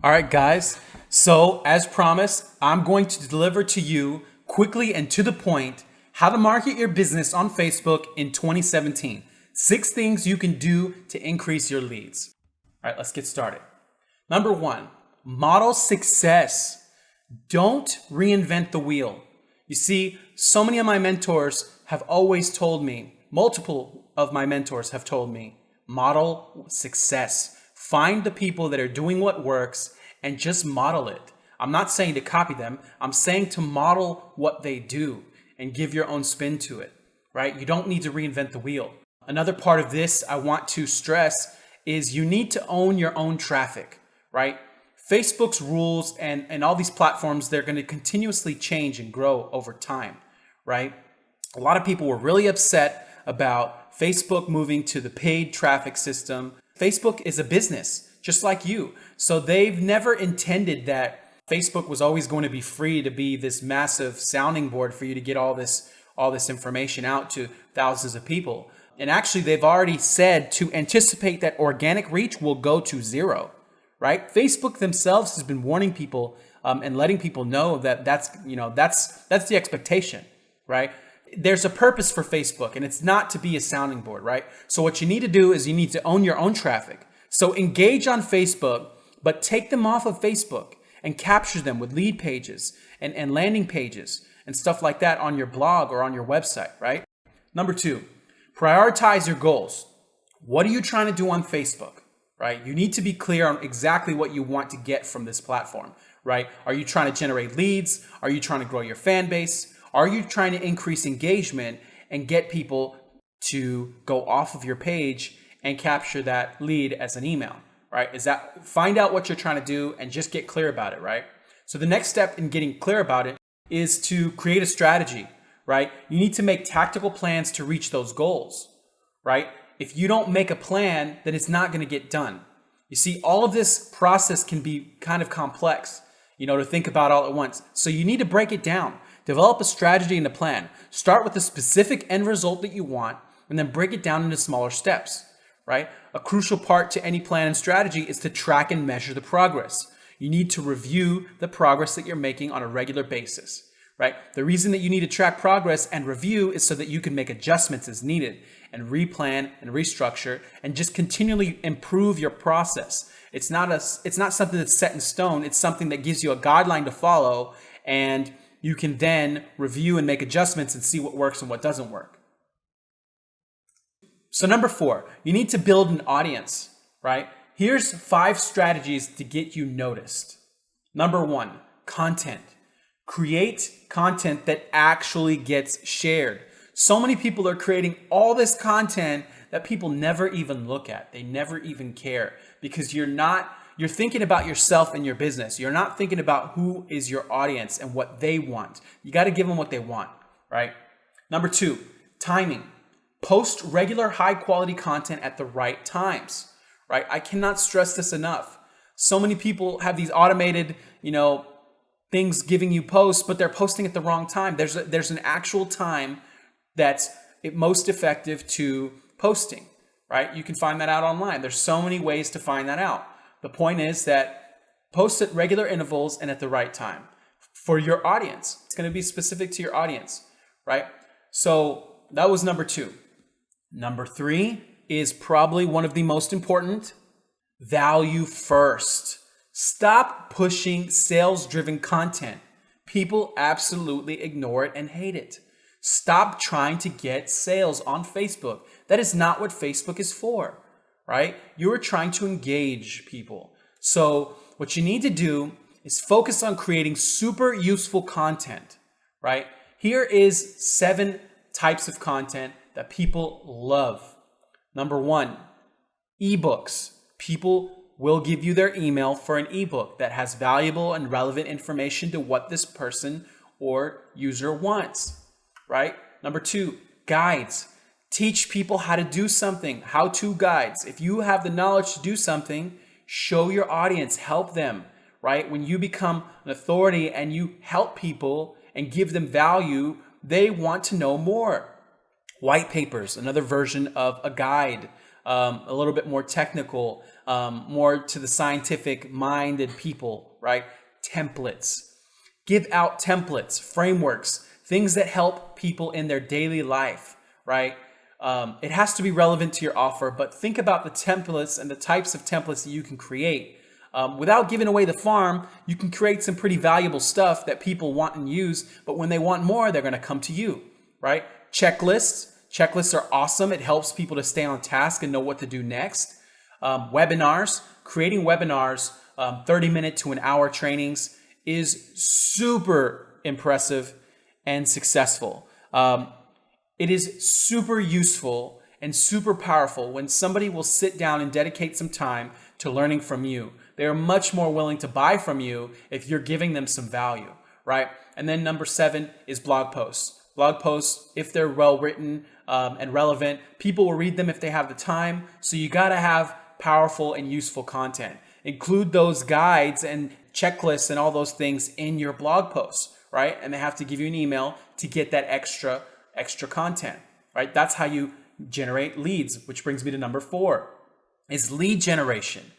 All right, guys. So, as promised, I'm going to deliver to you quickly and to the point how to market your business on Facebook in 2017. 6 things you can do to increase your leads. All right, let's get started. Number 1, model success. Don't reinvent the wheel. You see, so many of my mentors have always told me, multiple of my mentors have told me, model success. Find the people that are doing what works and just model it. I'm not saying to copy them. I'm saying to model what they do and give your own spin to it, right? You don't need to reinvent the wheel. Another part of this I want to stress is you need to own your own traffic, right? Facebook's rules and all these platforms, they're going to continuously change and grow over time, right? A lot of people were really upset about Facebook moving to the paid traffic system. Facebook is a business, just like you. So they've never intended that Facebook was always going to be free to be this massive sounding board for you to get all this information out to thousands of people. And actually, they've already said to anticipate that organic reach will go to 0, right? Facebook themselves has been warning people and letting people know that that's the expectation, right? There's a purpose for Facebook, and it's not to be a sounding board, right? So what you need to do is you need to own your own traffic. So engage on Facebook, but take them off of Facebook and capture them with lead pages and landing pages and stuff like that on your blog or on your website, right? Number 2, prioritize your goals. What are you trying to do on Facebook, right? You need to be clear on exactly what you want to get from this platform, right? Are you trying to generate leads? Are you trying to grow your fan base? Are you trying to increase engagement and get people to go off of your page and capture that lead as an email, right? Find out what you're trying to do and just get clear about it, right? So the next step in getting clear about it is to create a strategy, right? You need to make tactical plans to reach those goals, right? If you don't make a plan, then it's not going to get done. You see, all of this process can be kind of complex, to think about all at once. So you need to break it down. Develop a strategy and a plan. Start with a specific end result that you want, and then break it down into smaller steps, right? A crucial part to any plan and strategy is to track and measure the progress. You need to review the progress that you're making on a regular basis, right? The reason that you need to track progress and review is so that you can make adjustments as needed and replan and restructure and just continually improve your process. It's not something that's set in stone. It's something that gives you a guideline to follow, and you can then review and make adjustments and see what works and what doesn't work. So number 4, you need to build an audience, right? Here's 5 strategies to get you noticed. Number 1, content. Create content that actually gets shared. So many people are creating all this content that people never even look at. They never even care because you're thinking about yourself and your business. You're not thinking about who is your audience and what they want. You got to give them what they want, right? Number 2, timing. Post regular high quality content at the right times, right? I cannot stress this enough. So many people have these automated, things giving you posts, but they're posting at the wrong time. There's an actual time that's most effective to posting, right? You can find that out online. There's so many ways to find that out. The point is that post at regular intervals and at the right time for your audience. It's going to be specific to your audience, right? So that was number 2. Number 3 is probably one of the most important. Value first. Stop pushing sales-driven content. People absolutely ignore it and hate it. Stop trying to get sales on Facebook. That is not what Facebook is for, right? You are trying to engage people. So what you need to do is focus on creating super useful content, right? Here is 7 types of content that people love. Number 1, ebooks. People will give you their email for an ebook that has valuable and relevant information to what this person or user wants, right? Number 2, guides. Teach people how to do something, how-to guides. If you have the knowledge to do something, show your audience, help them, right? When you become an authority and you help people and give them value, they want to know more. White papers, another version of a guide, a little bit more technical. more to the scientific minded people, right? Templates. Give out templates, frameworks, things that help people in their daily life, right? It has to be relevant to your offer, but think about the templates and the types of templates that you can create. Without giving away the farm, you can create some pretty valuable stuff that people want and use, but when they want more, they're gonna come to you, right? Checklists. Checklists are awesome. It helps people to stay on task and know what to do next. Webinars. Creating webinars, 30-minute to an hour trainings is super impressive and successful. It is super useful and super powerful when somebody will sit down and dedicate some time to learning from you. They are much more willing to buy from you if you're giving them some value, right? And then number 7 is blog posts. Blog posts, if they're well written and relevant, people will read them if they have the time. So you got to have powerful and useful content. Include those guides and checklists and all those things in your blog posts, right? And they have to give you an email to get that extra content, right? That's how you generate leads, which brings me to number 4 is lead generation.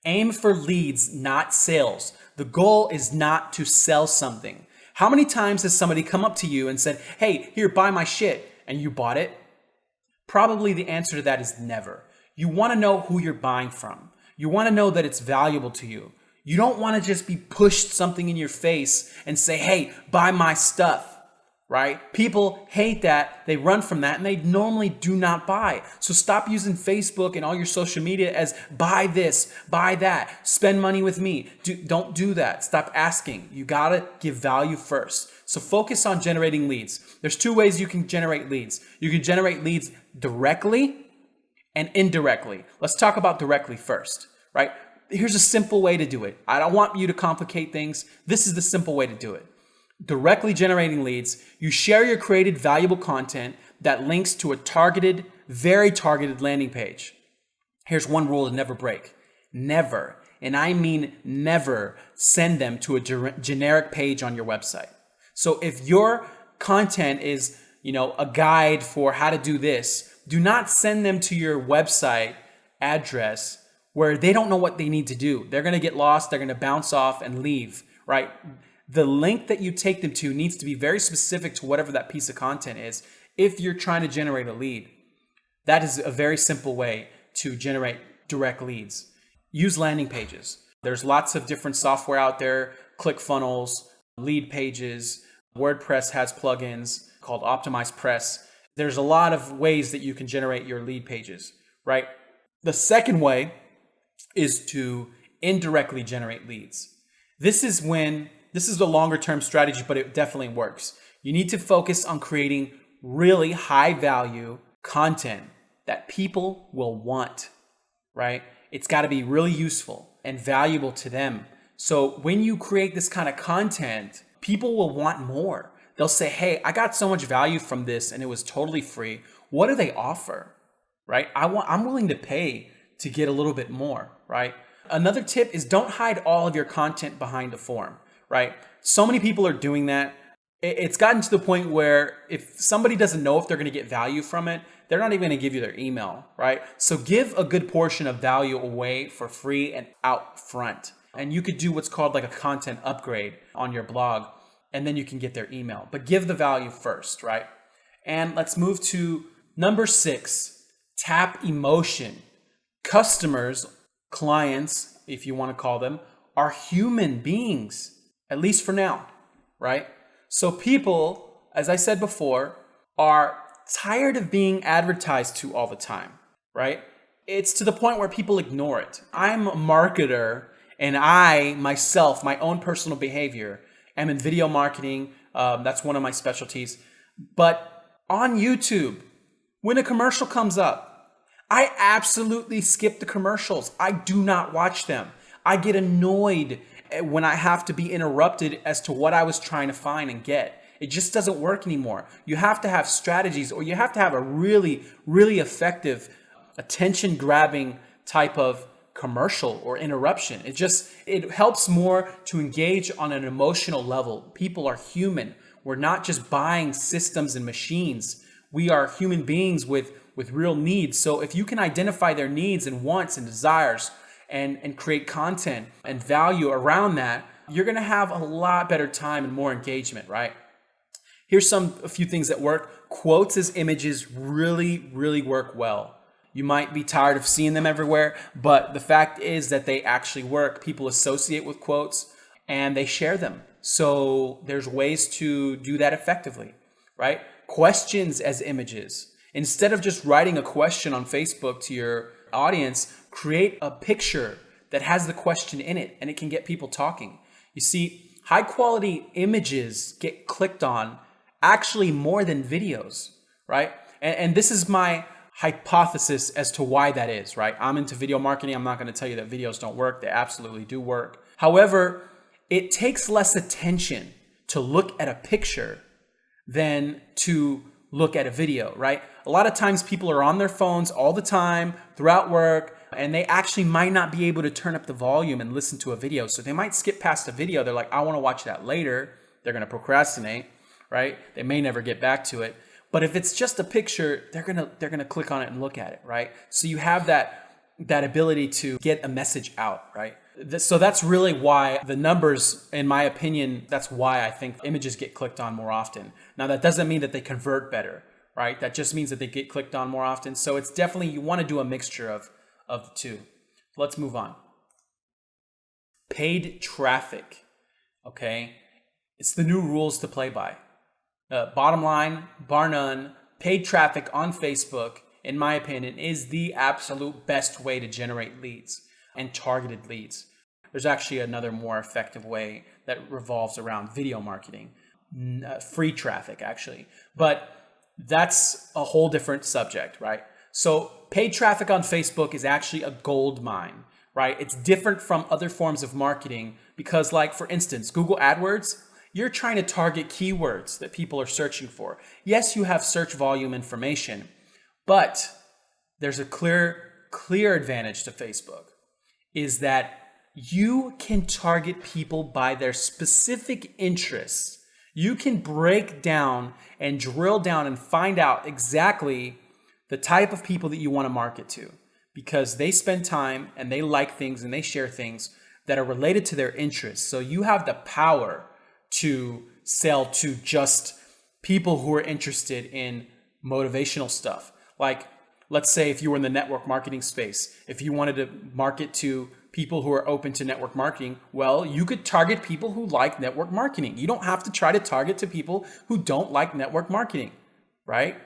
Aim for leads, not sales. The goal is not to sell something. How many times has somebody come up to you and said, hey, here, buy my shit, and you bought it? Probably the answer to that is never. You want to know who you're buying from. You want to know that it's valuable to you. You don't want to just be pushed something in your face and say, hey, buy my stuff, right? People hate that. They run from that and they normally do not buy. So stop using Facebook and all your social media as buy this, buy that, spend money with me. Don't do that. Stop asking. You got to give value first. So focus on generating leads. There's 2 ways you can generate leads. You can generate leads directly and indirectly. Let's talk about directly first, right? Here's a simple way to do it. I don't want you to complicate things. This is the simple way to do it. Directly generating leads, you share your created valuable content that links to a targeted, very targeted landing page. Here's one rule to never break. Never, and I mean never, send them to a generic page on your website. So if your content is, a guide for how to do this, do not send them to your website address where they don't know what they need to do. They're going to get lost, they're going to bounce off and leave, right? The link that you take them to needs to be very specific to whatever that piece of content is if you're trying to generate a lead. That is a very simple way to generate direct leads. Use landing pages. There's lots of different software out there, ClickFunnels, Lead Pages, WordPress has plugins called Optimize Press. There's a lot of ways that you can generate your lead pages, right? The second way is to indirectly generate leads. This is the longer term strategy, but it definitely works. You need to focus on creating really high value content that people will want, right? It's got to be really useful and valuable to them. So when you create this kind of content, people will want more. They'll say, hey, I got so much value from this and it was totally free. What do they offer, right? I'm willing to pay to get a little bit more, right? Another tip is don't hide all of your content behind a form, right? So many people are doing that. It's gotten to the point where if somebody doesn't know if they're going to get value from it, they're not even going to give you their email, right? So give a good portion of value away for free and out front. And you could do what's called like a content upgrade on your blog, and then you can get their email. But give the value first, right? And let's move to number 6, tap emotion. Customers, clients, if you want to call them, are human beings, at least for now, right? So people, as I said before, are tired of being advertised to all the time, right? It's to the point where people ignore it. I'm a marketer, and I, myself, my own personal behavior, am in video marketing. That's one of my specialties. But on YouTube, when a commercial comes up, I absolutely skip the commercials. I do not watch them. I get annoyed when I have to be interrupted as to what I was trying to find and get. It just doesn't work anymore. You have to have strategies, or you have to have a really, really effective attention-grabbing type of commercial or interruption. It helps more to engage on an emotional level. People are human. We're not just buying systems and machines. We are human beings with real needs. So if you can identify their needs and wants and desires and create content and value around that, you're going to have a lot better time and more engagement, right? Here's a few things that work. Quotes as images really, really work well. You might be tired of seeing them everywhere, but the fact is that they actually work. People associate with quotes and they share them. So there's ways to do that effectively, right? Questions as images. Instead of just writing a question on Facebook to your audience, create a picture that has the question in it and it can get people talking. You see, high quality images get clicked on actually more than videos, right? And this is my hypothesis as to why that is, right? I'm into video marketing. I'm not going to tell you that videos don't work. They absolutely do work. However, it takes less attention to look at a picture than to look at a video, right? A lot of times people are on their phones all the time throughout work, and they actually might not be able to turn up the volume and listen to a video. So they might skip past a video. They're like, I want to watch that later. They're going to procrastinate, right? They may never get back to it. But if it's just a picture, they're gonna click on it and look at it, right? So you have that ability to get a message out, right? So that's really why the numbers, in my opinion, that's why I think images get clicked on more often. Now that doesn't mean that they convert better, right? That just means that they get clicked on more often. So it's definitely, you want to do a mixture of the two. Let's move on. Paid traffic, okay? It's the new rules to play by. Bottom line, bar none, paid traffic on Facebook, in my opinion, is the absolute best way to generate leads and targeted leads. There's actually another more effective way that revolves around video marketing, free traffic actually, but that's a whole different subject, right? So paid traffic on Facebook is actually a gold mine, right? It's different from other forms of marketing because, like, for instance, Google AdWords, you're trying to target keywords that people are searching for. Yes, you have search volume information, but there's a clear advantage to Facebook is that you can target people by their specific interests. You can break down and drill down and find out exactly the type of people that you want to market to because they spend time and they like things and they share things that are related to their interests. So you have the power to sell to just people who are interested in motivational stuff. Like, let's say if you were in the network marketing space, if you wanted to market to people who are open to network marketing, well, you could target people who like network marketing. You don't have to try to target to people who don't like network marketing, right?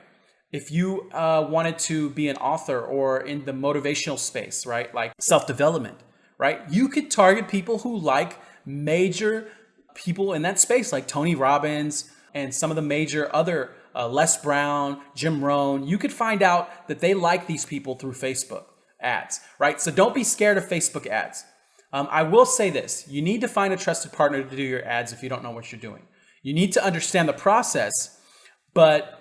If you wanted to be an author or in the motivational space, right? Like self-development, right? You could target people who like major people in that space like Tony Robbins and some of the major other Les Brown, Jim Rohn. You could find out that they like these people through Facebook ads, right? So don't be scared of Facebook ads. I will say this, you need to find a trusted partner to do your ads if you don't know what you're doing. You need to understand the process, but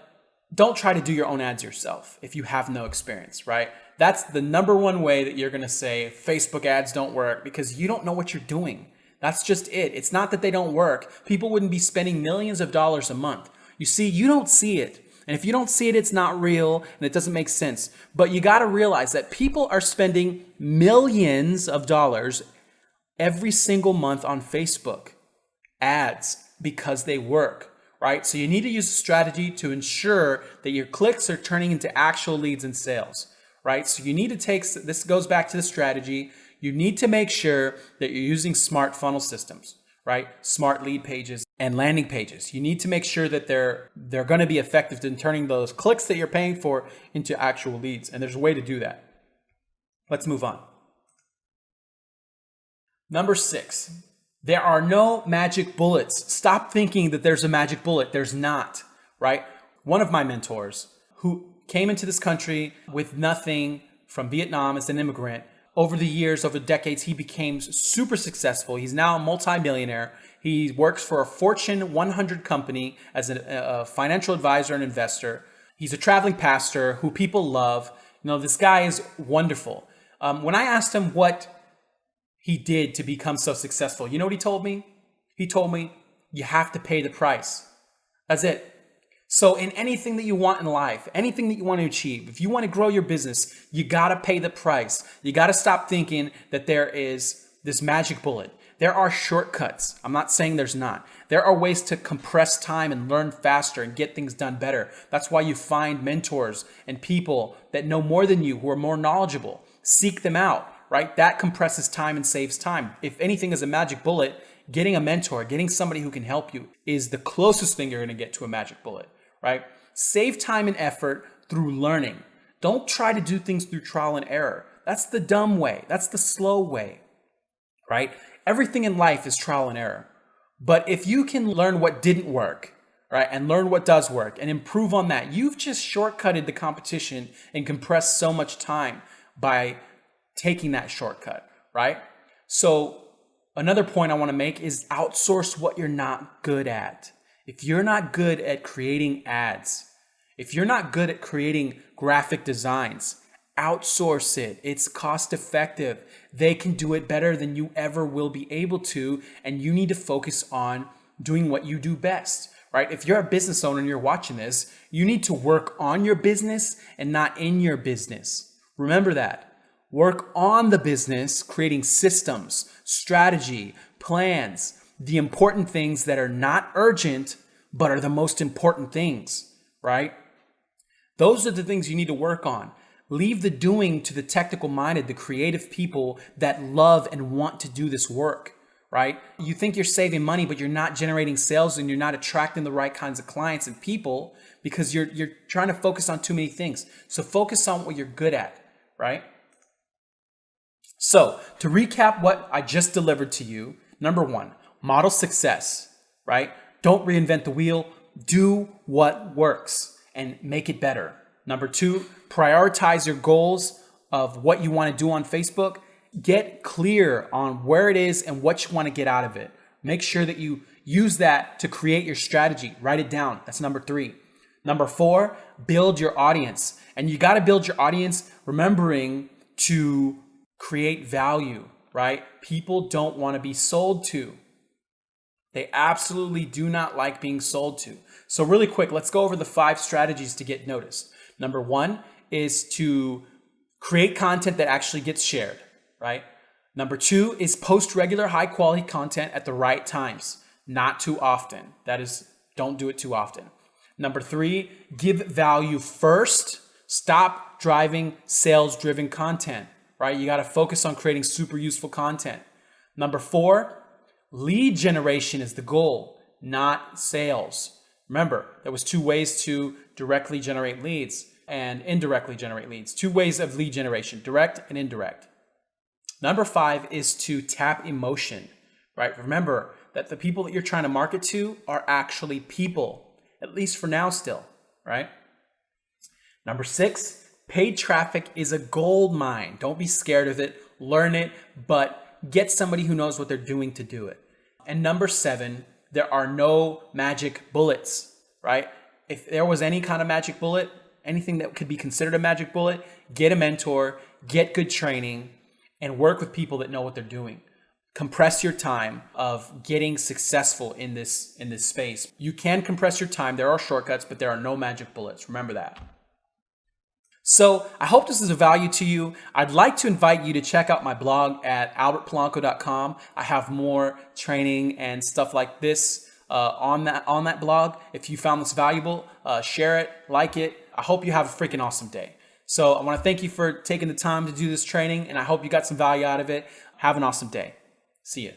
don't try to do your own ads yourself if you have no experience, right? That's the number one way that you're gonna say Facebook ads don't work because you don't know what you're doing. That's just it. It's not that they don't work. People wouldn't be spending millions of dollars a month. You see, you don't see it. And if you don't see it, it's not real and it doesn't make sense. But you got to realize that people are spending millions of dollars every single month on Facebook ads because they work, right? So you need to use a strategy to ensure that your clicks are turning into actual leads and sales, right? So you need to this goes back to the strategy. You need to make sure that you're using smart funnel systems, right? Smart lead pages and landing pages. You need to make sure that they're going to be effective in turning those clicks that you're paying for into actual leads. And there's a way to do that. Let's move on. Number 6, there are no magic bullets. Stop thinking that there's a magic bullet. There's not, right? One of my mentors who came into this country with nothing from Vietnam as an immigrant, over the years, over decades, he became super successful. He's now a multimillionaire. He works for a Fortune 100 company as a financial advisor and investor. He's a traveling pastor who people love. You know, this guy is wonderful. When I asked him what he did to become so successful, you know what he told me? He told me, you have to pay the price. That's it. So in anything that you want in life, anything that you want to achieve, if you want to grow your business, you got to pay the price. You got to stop thinking that there is this magic bullet. There are shortcuts. I'm not saying there's not. There are ways to compress time and learn faster and get things done better. That's why you find mentors and people that know more than you, who are more knowledgeable. Seek them out, right? That compresses time and saves time. If anything is a magic bullet, getting a mentor, getting somebody who can help you is the closest thing you're going to get to a magic bullet, right? Save time and effort through learning. Don't try to do things through trial and error. That's the dumb way. That's the slow way, right? Everything in life is trial and error. But if you can learn what didn't work, right, and learn what does work and improve on that, you've just shortcutted the competition and compressed so much time by taking that shortcut, right? So another point I want to make is outsource what you're not good at. If you're not good at creating ads, if you're not good at creating graphic designs, outsource it. It's cost effective. They can do it better than you ever will be able to, and you need to focus on doing what you do best, right? If you're a business owner and you're watching this, you need to work on your business and not in your business. Remember that. Work on the business, creating systems, strategy, plans, the important things that are not urgent, but are the most important things, right? Those are the things you need to work on. Leave the doing to the technical minded, the creative people that love and want to do this work, right? You think you're saving money, but you're not generating sales and you're not attracting the right kinds of clients and people because you're trying to focus on too many things. So focus on what you're good at, right? So to recap what I just delivered to you, number one, model success, right? Don't reinvent the wheel. Do what works and make it better. Number two, prioritize your goals of what you want to do on Facebook. Get clear on where it is and what you want to get out of it. Make sure that you use that to create your strategy. Write it down. That's number three. Number four, build your audience. And you got to build your audience remembering to create value, right? People don't want to be sold to. They absolutely do not like being sold to. So really quick, let's go over the 5 strategies to get noticed. Number one is to create content that actually gets shared, right? Number two is post regular high quality content at the right times, not too often. That is, don't do it too often. Number three, give value first. Stop driving sales driven content, right? You got to focus on creating super useful content. Number four, lead generation is the goal, not sales. Remember, there was 2 ways to directly generate leads and indirectly generate leads. 2 ways of lead generation, direct and indirect. Number 5 is to tap emotion, right? Remember that the people that you're trying to market to are actually people, at least for now still, right? Number 6, paid traffic is a gold mine. Don't be scared of it. Learn it, but get somebody who knows what they're doing to do it. And number 7, there are no magic bullets, right? If there was any kind of magic bullet, anything that could be considered a magic bullet, get a mentor, get good training, and work with people that know what they're doing. Compress your time of getting successful in this space. You can compress your time. There are shortcuts, but there are no magic bullets. Remember that. So I hope this is of value to you. I'd like to invite you to check out my blog at albertpolanco.com. I have more training and stuff like this on that blog. If you found this valuable, share it, like it. I hope you have a freaking awesome day. So I want to thank you for taking the time to do this training, and I hope you got some value out of it. Have an awesome day. See you.